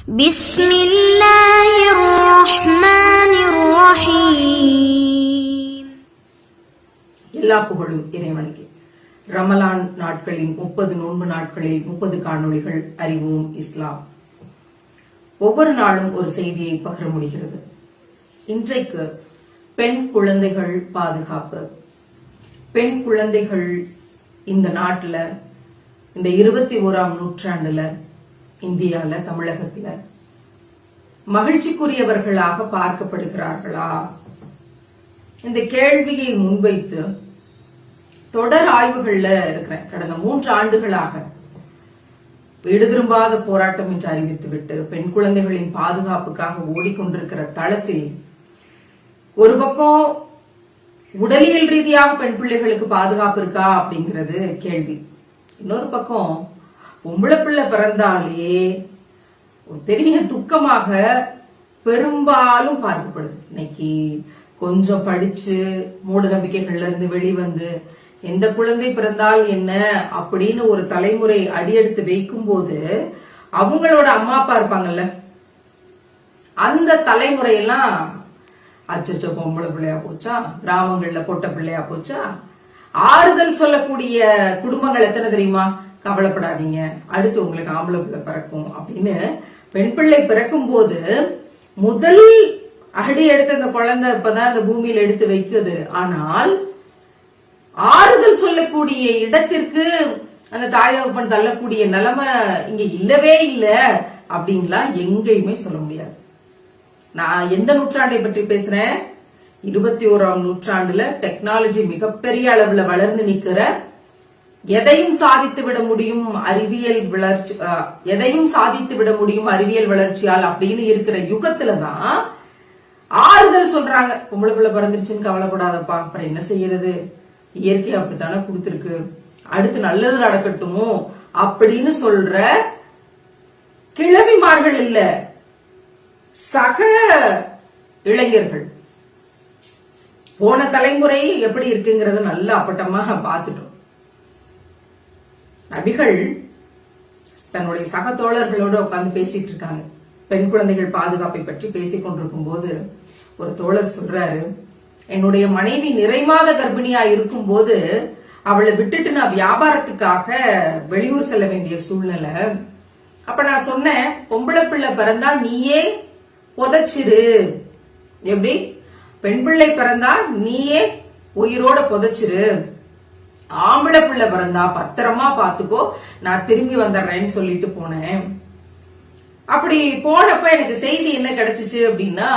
بسم الله الرحمن الرحيم. எல்லா புகழும் இறைவனுக்கு. ரமலான் நாட்களின் 30 நோன்பு நாட்களில் 30 காணொளிகள் அறிவோம் இஸ்லாம். ஒவ்வொரு நாளும் ஒரு செய்தியை பகிர முடிகிறது. இன்றைக்கு பெண் குழந்தைகள் பாதுகாப்பு. பெண் குழந்தைகள் இந்த நாட்டுல இந்த 21ஆம் நூற்றாண்டுல இந்தியால தமிழகத்துல மகிழ்ச்சிக்குரியவர்களாக பார்க்கப்படுகிறார்களா? இந்த கேள்வியை முன்வைத்து தொடர் ஆய்வுகள்ல இருக்கிறேன். கடந்த 3 ஆண்டுகளாக வீடு திரும்பாத போராட்டம் என்று அறிவித்துவிட்டு பெண் குழந்தைகளின் பாதுகாப்புக்காக ஓடிக்கொண்டிருக்கிற தளத்தில் ஒரு பக்கம் உடலியல் ரீதியாக பெண் பிள்ளைகளுக்கு பாதுகாப்பு இருக்கா அப்படிங்கிறது கேள்வி. இன்னொரு பக்கம் பொம்பளை பிள்ளை பிறந்தாலே ஒரு பெரிய துக்கமாக பெரும்பாலும் பார்க்கப்படுது. இன்னைக்கு கொஞ்சம் படிச்சு மூட நம்பிக்கைகள்ல இருந்து வெளிவந்து எந்த குழந்தை பிறந்தால் என்ன அப்படின்னு ஒரு தலைமுறை அடியெடுத்து வைக்கும் போது அவங்களோட அம்மா அப்பா இருப்பாங்கல்ல, அந்த தலைமுறையெல்லாம் அச்சச்சோ பொம்பளை பிள்ளையா போச்சா, கிராமங்கள்ல பொட்ட பிள்ளையா போச்சா. ஆறுதல் சொல்லக்கூடிய குடும்பங்கள் எத்தனை தெரியுமா? கவலைப்படாதீங்க, அடுத்து உங்களுக்கு ஆம்பளை பிள்ளை பிறக்கும் அப்படின்னு பெண் பிள்ளை பிறக்கும் போது முதல் அடி எடுத்து அந்த குழந்தை இப்பதான் அந்த பூமியில எடுத்து வைக்குது. ஆனால் ஆறுதல் சொல்லக்கூடிய இடத்திற்கு அந்த தாய் தகப்பன் தள்ளக்கூடிய நிலைமை இங்க இல்லவே இல்லை அப்படின்லாம் எங்கேயுமே சொல்ல முடியாது. நான் எந்த நூற்றாண்டை பற்றி பேசுறேன்? 21ஆம் நூற்றாண்டுல டெக்னாலஜி மிகப்பெரிய அளவுல வளர்ந்து நிக்கிற, எதையும் சாதித்து விட முடியும் அறிவியல் வளர்ச்சி, எதையும் சாதித்து விட முடியும் அறிவியல் வளர்ச்சியால் அப்படின்னு இருக்கிற யுகத்துலதான் ஆறுதல் சொல்றாங்க. பொம்பளை பிள்ளை பிறந்துருச்சுன்னு கவலைப்படாதப்பா, அப்புறம் என்ன செய்யறது, இயற்கை அப்படித்தானே கொடுத்திருக்கு, அடுத்து நல்லது நடக்கட்டும் அப்படின்னு சொல்ற கிழவிமார்கள் இல்ல, சக இளைஞர்கள். போன தலைமுறை எப்படி இருக்குங்கிறத நல்லா அப்பட்டமா பார்த்துட்டோம். நபிகள் தன்னுடைய சக தோழர்களோட உட்கார்ந்து பேசிட்டு இருக்காங்க. பெண் குழந்தைகள் பாதுகாப்பை பற்றி பேசிக் கொண்டிருக்கும் போது ஒரு தோழர் சொல்றாரு, என்னுடைய மனைவி நிறைமாத கர்ப்பிணியா இருக்கும் போது அவளை விட்டுட்டு நான் வியாபாரத்துக்காக வெளியூர் செல்ல வேண்டிய சூழ்நிலை. அப்ப நான் சொன்னேன், பொம்பளை பிள்ளை பிறந்தா நீயே புதைச்சிரு. எப்படி? பெண் பிள்ளை பிறந்தா நீயே உயிரோட புதைச்சிரு, ஆம்பளை பிள்ளை பிறந்தா பத்திரமா பாத்துக்கோ, நான் திரும்பி வந்துடுறேன்னு சொல்லிட்டு போனேன். அப்படி போனப்ப எனக்கு செய்தி என்ன கிடைச்சிச்சு அப்படின்னா,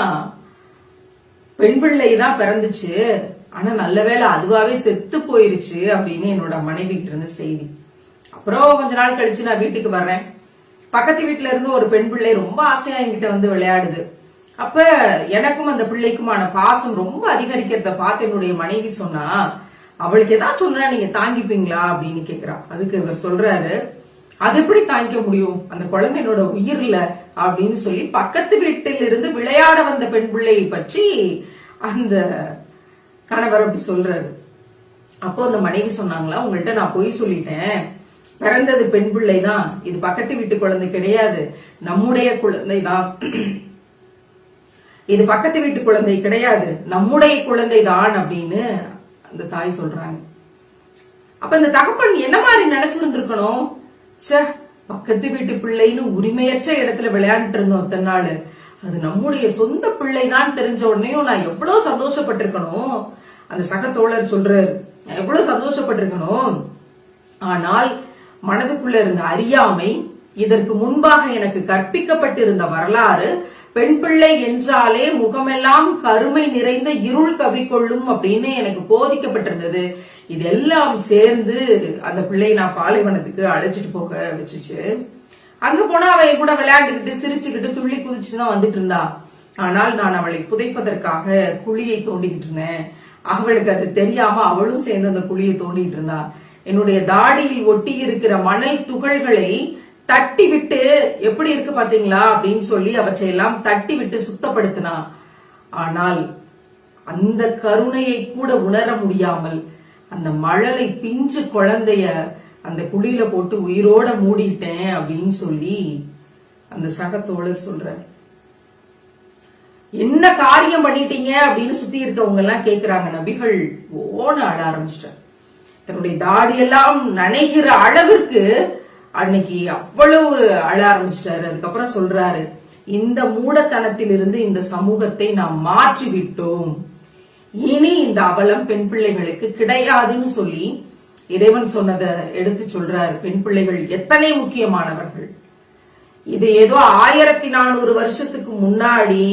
பெண் பிள்ளை தான் பிறந்துச்சு, ஆனா நல்ல வேளை அதுவாவே செத்து போயிருச்சு அப்படின்னு என்னோட மனைவி கிட்ட இருந்து செய்தி. அப்புறம் கொஞ்ச நாள் கழிச்சு நான் வீட்டுக்கு வர்றேன். பக்கத்து வீட்டுல இருந்து ஒரு பெண் பிள்ளை ரொம்ப ஆசையா என்கிட்ட வந்து விளையாடுது. அப்ப எனக்கும் அந்த பிள்ளைக்குமான பாசம் ரொம்ப அதிகரிக்கிறத பார்த்து என்னுடைய மனைவி சொன்னா, அவளுக்கு ஏதாவது சொன்னா நீங்க தாங்கிப்பீங்களா அப்படின்னு கேக்குறா. அதுக்கு இவர் சொல்றாரு, அது எப்படி தாங்கிக்க முடியும், அந்த குழந்தையோட உயிர்ல அப்படின்னு சொல்லி பக்கத்து வீட்டில் இருந்து விளையாட வந்த பெண் பிள்ளையை பற்றி அந்த கணவர் அப்படி சொல்றாரு. அப்போ அந்த மனைவி சொன்னாங்களா, உங்கள்கிட்ட நான் பொய் சொல்லிட்டேன், பிறந்தது பெண் பிள்ளை தான், இது பக்கத்து வீட்டு குழந்தை கிடையாது, நம்முடைய குழந்தை தான், இது பக்கத்து வீட்டு குழந்தை கிடையாது, நம்முடைய குழந்தை தான் அப்படின்னு அந்த தாய் சொல்றாங்க. அப்ப இந்த தகப்பன் என்ன மாதிரி நினைச்சிருந்திருக்கணும்? பக்கத்து வீட்டு பிள்ளைன்னு உரிமையற்ற இடத்துல விளையாண்டுட்டு இருந்தோம் அத்தனை நாள், அது நம்முடைய சொந்த பிள்ளைதான் தெரிஞ்ச உடனேயும் நான் எவ்வளவு சந்தோஷப்பட்டிருக்கணும். அந்த சக தோழர் சொல்றாரு, நான் எவ்வளவு சந்தோஷப்பட்டிருக்கணும். ஆனால் மனதுக்குள்ள இருந்த அறியாமை, இதற்கு முன்பாக எனக்கு கற்பிக்கப்பட்டிருந்த வரலாறு, பெண் பிள்ளை என்றாலே முகமெல்லாம் கருமை நிறைந்த இருள் கவிக்கொள்ளும் அப்படின்னு எனக்கு போதிக்கப்பட்டிருந்தது. இதெல்லாம் சேர்ந்து அந்த பிள்ளையை நான் பாலைவனத்துக்கு அழைச்சிட்டு போக வச்சுச்சு. அங்க போனா அவன் கூட விளையாண்டுகிட்டு சிரிச்சுக்கிட்டு துள்ளி குதிச்சுட்டு தான் வந்துட்டு இருந்தா. ஆனால் நான் அவளை புதைப்பதற்காக குழியை தோண்டிக்கிட்டு இருந்தேன். அவளுக்கு அது தெரியாம அவளும் சேர்ந்து அந்த குழியை தோண்டிட்டு இருந்தா. என்னுடைய தாடியில் ஒட்டி இருக்கிற மணல் துகள்களை தட்டி விட்டு, எப்படி இருக்கு பாத்தீங்களா அப்படின்னு சொல்லி அவற்றையெல்லாம் தட்டி விட்டு சுத்தப்படுத்தினா. ஆனால் அந்த கருணையை கூட உணர முடியாமல் அந்த மழலை பிஞ்சு குழந்தைய அந்த குழியில போட்டு உயிரோட மூடிட்டேன் அப்படின்னு சொல்லி அந்த சக தோழர் சொல்றார். என்ன காரியம் பண்ணிட்டீங்க அப்படின்னு சுத்தி இருக்கவங்க எல்லாம் கேக்குறாங்க. நபிகள் ஓன அழ ஆரம்பிச்சிட்டார். தன்னுடைய தாடியெல்லாம் நனைகிற அளவிற்கு அன்னைக்கு அவ்வளவு அழ ஆரம்பிச்சிட்டாரு. அதுக்கப்புறம் சொல்றாரு, இந்த மூடத்தனத்திலிருந்து இந்த சமூகத்தை நாம் மாற்றி விட்டோம், இனி இந்த அவலம் பெண் பிள்ளைகளுக்கு கிடையாதுன்னு சொல்லி இறைவன் சொன்னதை எடுத்து சொல்றாரு. பெண் பிள்ளைகள் எத்தனை முக்கியமானவர்கள். இது ஏதோ 1400 வருஷத்துக்கு முன்னாடி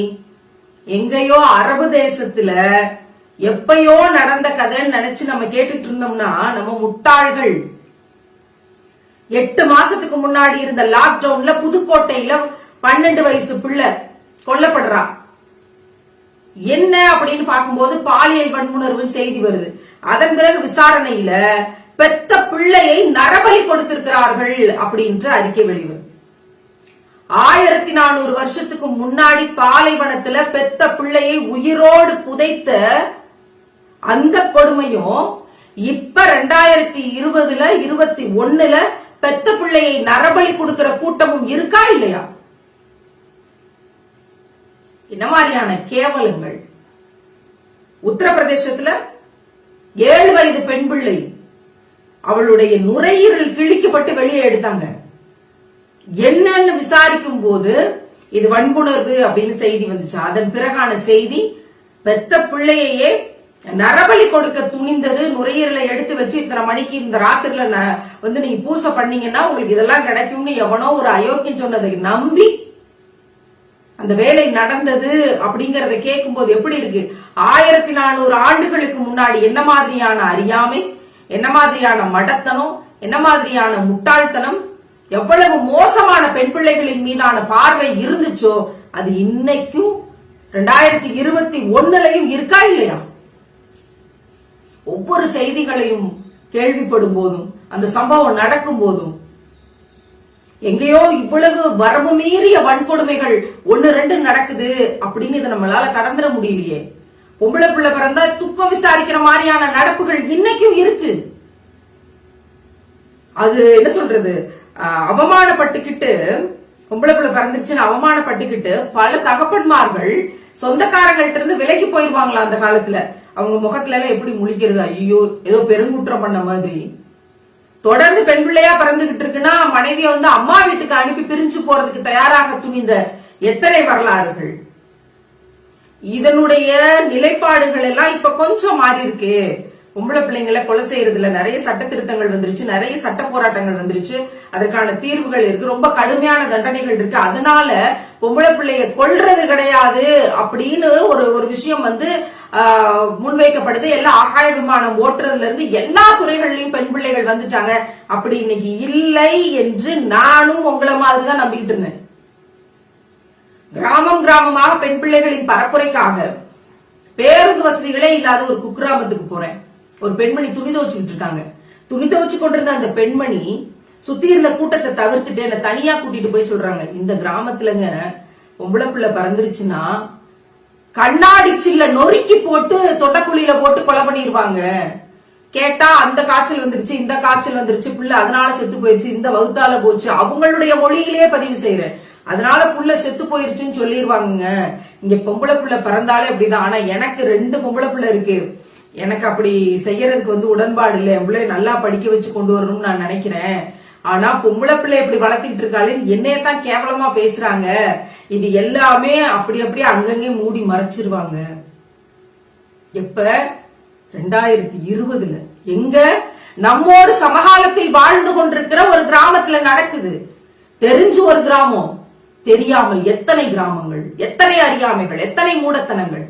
எங்கேயோ அரபு தேசத்துல எப்பயோ நடந்த கதைன்னு நினைச்சு நம்ம கேட்டுட்டு இருந்தோம்னா நம்ம முட்டாள்கள். 8 மாசத்துக்கு முன்னாடி இருந்த லாக்டவுன்ல புதுக்கோட்டையில 12 வயசு பிள்ளை கொல்லப்படுறா. என்ன அப்படின்னு பார்க்கும்போது பாலியல் வன்முணர்வு செய்தி வருது. அதன் பிறகு விசாரணையில பெத்த பிள்ளையை நரபலி கொடுத்திருக்கிறார்கள் அப்படின்ற அறிக்கை வெளிவருது. 1400 வருஷத்துக்கு முன்னாடி பாலைவனத்துல பெத்த பிள்ளையை உயிரோடு புதைத்த அந்த கொடுமையும் இப்ப 2020ல 21ல பெத்த பிள்ளையை நரபலி கொடுக்கிற கூட்டமும் இருக்கா இல்லையா? என்ன மாதிரியான கேவலங்கள். உத்தரப்பிரதேசத்துல 7 வயது பெண் பிள்ளை அவளுடைய நுரையீரல் கிழிக்கப்பட்டு வெளியே எடுத்தாங்க. என்னன்னு விசாரிக்கும் போது இது வன்புணர்வு அப்படின்னு செய்தி வந்துச்சு. அதன் பிறகான செய்தி, பெத்த பிள்ளையே நரபலி கொடுக்க துணிந்தது, நுரையீரலை எடுத்து வச்சு இத்தனை மணிக்கு இந்த ராத்திரில வந்து நீங்க பூசை பண்ணீங்கன்னா உங்களுக்கு இதெல்லாம் கிடைக்கும்னு எவனோ ஒரு அயோக்கியம் சொன்னதை நம்பி அந்த வேலை நடந்தது அப்படிங்கறத கேட்கும் போது எப்படி இருக்கு? 1400 ஆண்டுகளுக்கு முன்னாடி என்ன மாதிரியான அறியாமை, என்ன மாதிரியான மடத்தனம், என்ன மாதிரியான முட்டாள்தனம், எவ்வளவு மோசமான பெண் பிள்ளைகளின் மீதான பார்வை இருந்துச்சோ அது இன்னைக்கும் 2021லயும் இருக்கா இல்லையா? ஒவ்வொரு செய்திகளையும் கேள்விப்படும் போதும் அந்த சம்பவம் நடக்கும் போதும் எங்கேயோ இவ்வளவு வரம்பு மீறிய வன்கொடுமைகள் 1-2 நடக்குது அப்படின்னு இதை நம்மளால கடந்துட முடியலையே. பொம்பளை பிள்ளை பிறந்தா துக்கம் விசாரிக்கிற மாதிரியான நடப்புகள் இன்னைக்கும் இருக்கு. அது என்ன சொல்றது, அவமானப்பட்டுக்கிட்டு, பொம்பளை பிள்ளை பிறந்துருச்சுன்னு அவமானப்பட்டுக்கிட்டு பல தகப்பன்மார்கள் சொந்தக்காரங்கள்ட்ட இருந்து விலகி போயிருவாங்களா அந்த காலத்துல. அவங்க முகத்துல எல்லாம் எப்படி முழிக்கிறது, ஐயோ ஏதோ பெருங்குற்றம் பண்ண மாதிரி. தொடர்ந்து பெண் பிள்ளையா பிறந்துகிட்டு இருக்குன்னா மனைவிய வந்து அம்மா வீட்டுக்கு அனுப்பி பிரிஞ்சு போறதுக்கு தயாராக துணிந்த எத்தனை வரலாறுகள். இதனுடைய நிலைப்பாடுகள் எல்லாம் இப்ப கொஞ்சம் மாறி இருக்கு. பொம்பளை பிள்ளைங்களை கொலை செய்யறதுல நிறைய சட்ட திருத்தங்கள் வந்துருச்சு, நிறைய சட்ட போராட்டங்கள் வந்துருச்சு, அதற்கான தீர்வுகள் இருக்கு, ரொம்ப கடுமையான தண்டனைகள் இருக்கு. அதனால பொம்பளை பிள்ளைய கொல்றது கிடையாது அப்படின்னு ஒரு விஷயம் வந்து முன்வைக்கப்படுது. எல்லா ஆகாய விமானம் ஓட்டுறதுல இருந்து எல்லா துறைகள்லயும் பெண் பிள்ளைகள் வந்துட்டாங்க. அப்படி இன்னைக்கு இல்லை என்று நானும் உங்களை மாதிரிதான் நம்பிக்கிட்டு இருந்தேன். கிராமம் கிராமமாக பெண் பிள்ளைகளின் பரப்புரைக்காக பேருந்து வசதிகளே இல்லாத ஒரு குக்கிராமத்துக்கு போறேன். ஒரு பெண்மணி துணி துவச்சுக்கிட்டு இருக்காங்க. துணி துவச்சு கொண்டிருந்த அந்த பெண்மணி சுத்தி இருந்த கூட்டத்தை தவிர்த்துட்டு என்ன தனியா கூட்டிட்டு போய் சொல்றாங்க, இந்த கிராமத்துலங்க பொம்பளை பிள்ளை பறந்துருச்சுன்னா கண்ணாடி சில்ல நொறுக்கி போட்டு தொட்டக்குழியில போட்டு கொலை பண்ணிருவாங்க. கேட்டா அந்த காய்ச்சல் வந்துருச்சு, இந்த காய்ச்சல் வந்துருச்சு, புள்ள அதனால செத்து போயிருச்சு, இந்த வகுத்தால போச்சு, அவங்களுடைய மொழியிலேயே பதிவு செய்யறேன், அதனால புள்ள செத்து போயிருச்சுன்னு சொல்லிருவாங்க. இங்க பொம்பளை பிள்ளை பிறந்தாலே அப்படிதான். ஆனா எனக்கு 2 பொம்பளை பிள்ளை இருக்கு, எனக்கு அப்படி செய்யறதுக்கு வந்து உடன்பாடு இல்லை. என் பிள்ளைய நல்லா படிக்க வச்சு கொண்டு வரணும்னு நான் நினைக்கிறேன். ஆனா பொம்பளை பிள்ளை இப்படி வளர்த்திட்டு இருக்காளே, என்னையத்தான் கேவலமா பேசுறாங்க. இது எல்லாமே அப்படி அப்படியே அங்கங்கே மூடி மறைச்சிருவாங்க. எப்ப 2020ல எங்க நம்மோடு சமகாலத்தில் வாழ்ந்து கொண்டிருக்கிற ஒரு கிராமத்துல நடக்குது. தெரிஞ்சு ஒரு கிராமம், தெரியாமல் எத்தனை கிராமங்கள், எத்தனை அறியாமைகள், எத்தனை மூடத்தனங்கள்.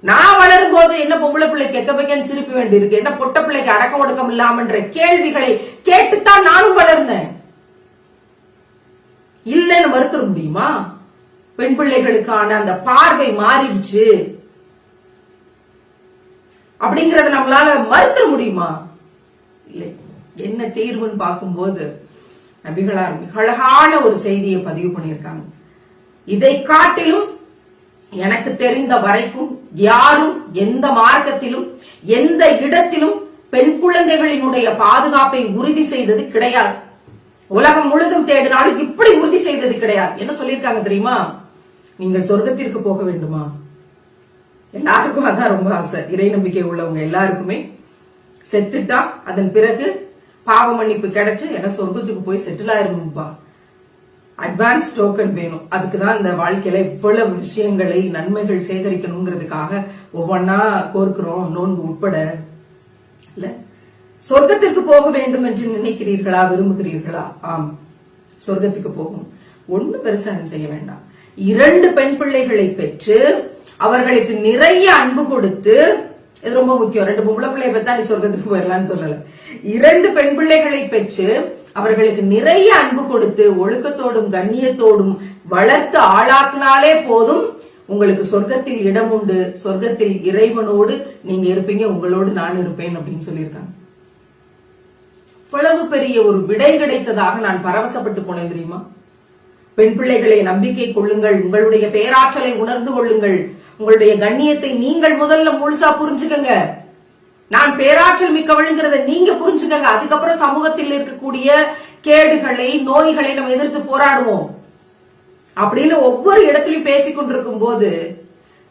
நான் வளரும் போது என்ன பொம்பளை பிள்ளை கெக்க வைக்கன்னு சிரிப்ப வேண்டி இருக்கு, என்ன பொட்ட பிள்ளைக்கு அடக்க ஒடுக்கம் இல்லாமன்ற கேள்விகளை கேட்டுத்தான் நானும் வளர்ந்தேன். இல்லன்னு மறுக்க முடியுமா? பெண் பிள்ளைகளுக்கான அந்த பார்வை மாறிடுச்சு அப்படிங்கறத நம்மளால மறுக்க முடியுமா? இல்லை. என்ன தீர்வுன்னு பார்க்கும்போது நபிகளார் மிக அழகான ஒரு செய்தியை பதிவு பண்ணியிருக்காங்க. இதை காட்டிலும் எனக்கு தெரிந்த வரைக்கும் யாரும் எந்த மார்க்கத்திலும் எந்த இடத்திலும் பெண் குழந்தைகளினுடைய பாதுகாப்பை உறுதி செய்தது கிடையாது. உலகம் முழுதும் தேடினாலும் இப்படி உறுதி செய்தது கிடையாது. என்ன சொல்லியிருக்காங்க தெரியுமா? நீங்கள் சொர்க்கத்திற்கு போக வேண்டுமா? எல்லாருக்கும் அதான் ரொம்ப ஆசை. இறை நம்பிக்கை உள்ளவங்க எல்லாருக்குமே செத்துட்டா அதன் பிறகு பாவ மன்னிப்பு கிடைச்சு என்ன சொர்க்கத்துக்கு போய் செட்டில் ஆயிரும்பா. அட்வான்ஸ் டோக்கன் வேணும். அதுக்குதான் இந்த வாழ்க்கையில இவ்வளவு விஷயங்களை நன்மைகள் சேகரிக்கணுங்கிறதுக்காக ஒவ்வொன்னா கோர்க்கிறோம், நோன்பு உட்பட. இல்ல, சொர்க்கத்திற்கு போக வேண்டும் என்று நினைக்கிறீர்களா, விரும்புகிறீர்களா? ஆம், சொர்க்கத்துக்கு போகும். ஒண்ணு பெருசா செய்ய வேண்டாம். 2 பெண் பிள்ளைகளை பெற்று அவர்களுக்கு நிறைய அன்பு கொடுத்து, இது ரொம்ப முக்கியம். 2 பொம்பளை பிள்ளையை பெற்றா நீ சொர்க்கத்துக்கு போயிடலாம்னு சொல்லல. 2 பெண் பிள்ளைகளை பெற்று அவர்களுக்கு நிறைய அன்பு கொடுத்து ஒழுக்கத்தோடும் கண்ணியத்தோடும் வளர்த்து ஆளாக்குனாலே போதும், உங்களுக்கு சொர்க்கத்தில் இடம் உண்டு. சொர்க்கத்தில் இறைவனோடு நீங்க இருப்பீங்க, உங்களோடு நான் இருப்பேன் அப்படின்னு சொல்லியிருக்காங்க. இவ்வளவு பெரிய ஒரு விடை கிடைத்ததாக நான் பரவசப்பட்டு போனேன் தெரியுமா? பெண் பிள்ளைகளை நம்பிக்கை கொள்ளுங்கள், உங்களுடைய பேராற்றலை உணர்ந்து கொள்ளுங்கள், உங்களுடைய கண்ணியத்தை நீங்கள் முதல்ல முழுசா புரிஞ்சுக்கங்க. நான் பேராற்றல் மிக்கவள்ங்கிறத நீங்க புரிஞ்சுக்கங்க. அதுக்கப்புறம் சமூகத்தில் இருக்கக்கூடிய கேடுகளை, நோய்களை நம்ம எதிர்த்து போராடுவோம் அப்படின்னு ஒவ்வொரு இடத்திலும் பேசிக் கொண்டிருக்கும் போது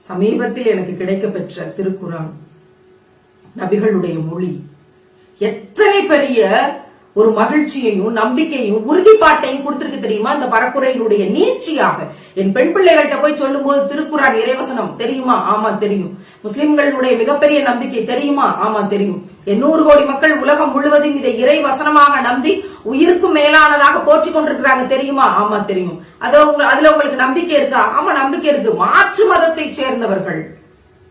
சமீபத்தில் எனக்கு கிடைக்க பெற்ற திருக்குரான், நபிகளுடைய மொழி எத்தனை பெரிய ஒரு மகிழ்ச்சியையும் நம்பிக்கையும் உறுதிப்பாட்டையும் கொடுத்திருக்கு தெரியுமா? இந்த பரப்புரையினுடைய நீட்சியாக என் பெண் பிள்ளைகள்கிட்ட போய் சொல்லும் போது திருக்குரான் இறைவசனம் தெரியுமா? ஆமா தெரியும். முஸ்லிம்களுடைய மிகப்பெரிய நம்பிக்கை தெரியுமா? ஆமா தெரியும். 800 கோடி மக்கள் உலகம் முழுவதும் இதை இறை வசனமாக நம்பி உயிருக்கு மேலானதாக போற்றிக் கொண்டிருக்கிறாங்க தெரியுமா? ஆமா தெரியும். அதுல உங்களுக்கு நம்பிக்கை இருக்கா? ஆமா நம்பிக்கை இருக்கு. மாற்று மதத்தை சேர்ந்தவர்கள்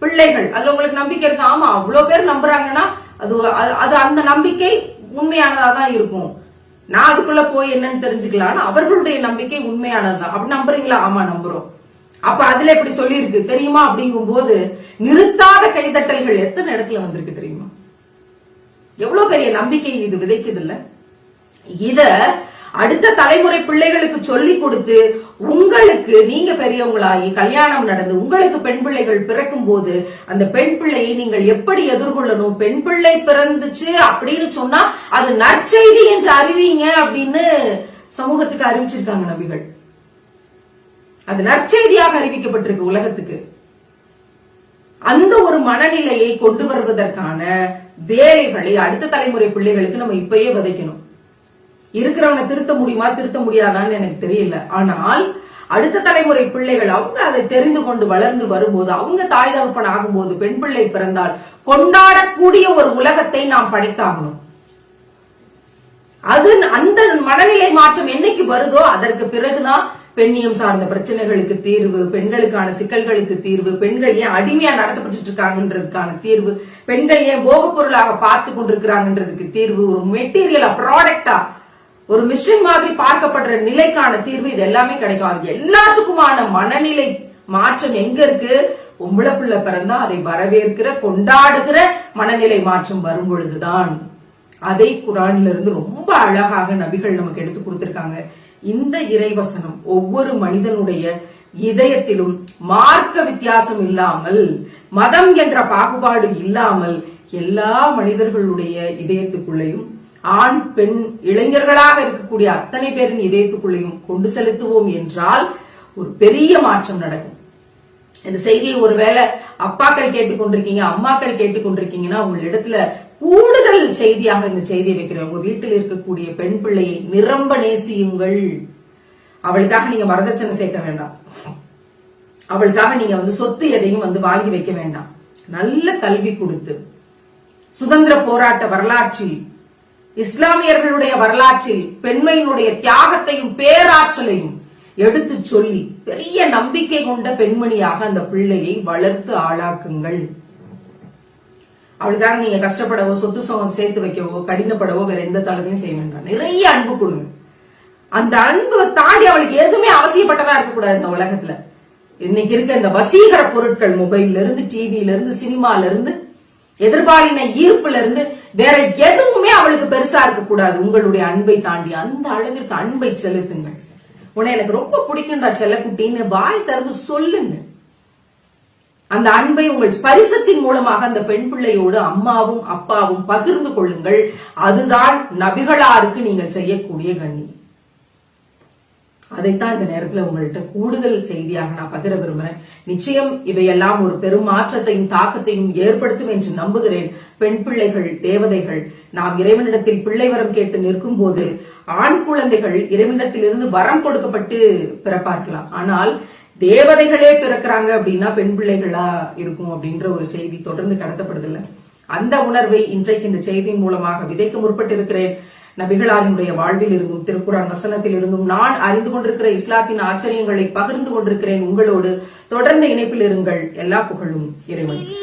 பிள்ளைகள், அதுல உங்களுக்கு நம்பிக்கை இருக்கு? ஆமா, அவ்வளவு பேர் நம்புறாங்கன்னா அது அந்த நம்பிக்கை உண்மையானதா தான் இருக்கும். நான் அதுக்குள்ள போய் என்னன்னு தெரிஞ்சுக்கலாம். அவர்களுடைய நம்பிக்கை உண்மையானதுதான். அப்படி நம்புறீங்களா? ஆமா நம்புறோம். அப்ப அதுல எப்படி சொல்லி இருக்கு தெரியுமா? அப்படிங்கும் போது நிறுத்தாத கைதட்டல்கள் எத்தனை இடத்துல வந்திருக்கு தெரியுமா? எவ்வளவு பெரிய நம்பிக்கை இது விதைக்குது இல்ல? இத அடுத்த தலைமுறை பிள்ளைகளுக்கு சொல்லி கொடுத்து, உங்களுக்கு நீங்க பெரியவங்களாகி கல்யாணம் நடந்து உங்களுக்கு பெண் பிள்ளைகள் பிறக்கும் போது அந்த பெண் பிள்ளையை நீங்கள் எப்படி எதிர்கொள்ளணும், பெண் பிள்ளை பிறந்துச்சு அப்படின்னு சொன்னா அது நற்செய்தி என்று அறிவிங்க அப்படின்னு சமூகத்துக்கு அறிவிச்சிருக்காங்க நபிகள். அது நற்செய்தியாக அறிவிக்கப்பட்டிருக்கு உலகத்துக்கு. அந்த ஒரு மனநிலையை கொண்டு வருவதற்கான வேலைகளை அடுத்த தலைமுறை பிள்ளைகளுக்கு நம்ம இப்பயே விதைக்கணும். இருக்கிறவங்க திருத்த முடியுமா, திருத்த முடியாதான்னு எனக்கு தெரியல. ஆனால் அடுத்த தலைமுறை பிள்ளைகள் அவங்க அதை தெரிந்து கொண்டு வளர்ந்து வரும்போது, அவங்க தாய் தகப்பன் ஆகும்போது, பெண் பிள்ளை பிறந்தால் கொண்டாடக்கூடிய ஒரு உலகத்தை நாம் படைத்தாகணும். அது அந்த மனநிலை மாற்றம் என்னைக்கு வருதோ அதற்கு பிறகுதான் பெண்ணியம் சார்ந்த பிரச்சனைகளுக்கு தீர்வு, பெண்களுக்கான சிக்கல்களுக்கு தீர்வு, பெண்கள் ஏன் அடிமையா நடத்தப்பட்டு இருக்காங்கன்றதுக்கான தீர்வு, பெண்கள் ஏன் போகப் பொருளாக பார்த்து கொண்டிருக்கிறாங்கன்றதுக்கு தீர்வு, ஒரு மெட்டீரியலா ப்ராடக்டா ஒரு மிஷின் மாதிரி பார்க்கப்படுற நிலைக்கான தீர்வு, இது எல்லாமே கிடைக்கும். அது எல்லாத்துக்குமான மனநிலை மாற்றம் எங்க இருக்கு? பொம்பளை பிள்ளை பிறந்தா அதை வரவேற்கிற, கொண்டாடுகிற மனநிலை மாற்றம் வரும் பொழுதுதான். அதை குரான்ல இருந்து ரொம்ப அழகாக நபிகள் நமக்கு எடுத்து கொடுத்திருக்காங்க. இந்த இறைவசனம் ஒவ்வொரு மனிதனுடைய இதயத்திலும் மார்க்க வித்தியாசம் இல்லாமல், மதம் என்ற பாகுபாடு இல்லாமல் எல்லா மனிதர்களுடைய இதயத்துக்குள்ளேயும், ஆண் பெண் இளைஞர்களாக இருக்கக்கூடிய அத்தனை பேரின் இதயத்துக்குள்ளேயும் கொண்டு செலுத்துவோம் என்றால் ஒரு பெரிய மாற்றம் நடக்கும். இந்த செய்தியை ஒருவேளை அப்பாக்கள் கேட்டுக்கொண்டிருக்கீங்க, அம்மாக்கள் கேட்டுக்கொண்டிருக்கீங்கன்னா உங்களிடத்துல கூடுதல் செய்தியாக இந்த செய்தியை வைக்கிறேன். உங்க வீட்டில் இருக்கக்கூடிய பெண் பிள்ளையை நிரம்ப நேசியுங்கள். அவளுக்காக நீங்க வரதட்சணை சேர்க்க வேண்டாம். அவளுக்காக நீங்க சொத்து எதையும் வாங்கி வைக்க வேண்டாம். நல்ல கல்வி கொடுத்து, சுதந்திர போராட்ட வரலாற்றில், இஸ்லாமியர்களுடைய வரலாற்றில் பெண்மையினுடைய தியாகத்தையும் பேராற்றலையும் எடுத்து சொல்லி பெரிய நம்பிக்கை கொண்ட பெண்மணியாக அந்த பிள்ளையை வளர்த்து ஆளாக்குங்கள். அவளுக்காக நீங்க கஷ்டப்படவோ, சொத்து சுகம் சேர்த்து வைக்கவோ, கடினப்படவோ வேற எந்த தளத்தையும் செய்ய வேண்டாம். நிறைய அன்பு கொடுங்க. அந்த அன்பு தாண்டி அவளுக்கு எதுவுமே அவசியப்பட்டதா இருக்கக்கூடாது. இந்த உலகத்துல இன்னைக்கு இருக்க இந்த வசீகர பொருட்கள், மொபைல்ல இருந்து, டிவில இருந்து, சினிமால இருந்து, எதிர்பாலின ஈர்ப்புல இருந்து வேற எதுவுமே அவளுக்கு பெருசா இருக்கக்கூடாது. உங்களுடைய அன்பை தாண்டி அந்த அளவிற்கு அன்பை செலுத்துங்கள். உன்னை எனக்கு ரொம்ப பிடிக்கும்டா செல்லக்குட்டின்னு வாய் திறந்து சொல்லுங்க. அந்த அன்பை உங்கள் ஸ்பரிசத்தின் மூலமாக அந்த பெண் பிள்ளையோடு அம்மாவும் அப்பாவும் பகிர்ந்து கொள்ளுங்கள். அதுதான் நபிகளாருக்கு நீங்கள் செய்யக்கூடிய கண்ணியம். அதைத்தான் இந்த நேரத்துல உங்கள்கிட்ட கூடுதல் செய்தியாக நான் பகிர விரும்புறேன். நிச்சயம் இவையெல்லாம் ஒரு பெரும் மாற்றத்தையும் தாக்கத்தையும் ஏற்படுத்தும் என்று நம்புகிறேன். பெண் பிள்ளைகள் தேவதைகள். நாம் இறைவனிடத்தில் பிள்ளை வரம் கேட்டு நிற்கும் போது ஆண் குழந்தைகள் இறைவனிடத்திலிருந்து வரம் கொடுக்கப்பட்டு பிறப்பார்களாம். ஆனால் தேவதைகளே பிறக்கிறாங்க அப்படின்னா பெண் பிள்ளைகளா இருக்கும் அப்படின்ற ஒரு செய்தி தொடர்ந்து கடத்தப்படுதில்லை. அந்த உணர்வை இன்றைக்கு இந்த செய்தியின் மூலமாக விதைக்க முற்பட்டிருக்கிறேன். நபிகளாரினுடைய வாழ்வில் இருந்தும் திருக்குரான் வசனத்தில் இருந்தும் நான் அறிந்து கொண்டிருக்கிற இஸ்லாத்தின் ஆச்சரியங்களை பகிர்ந்து கொண்டிருக்கிறேன். உங்களோடு தொடர்ந்து இணைப்பில் இருங்கள். எல்லா புகழும் இறைவனுக்கு.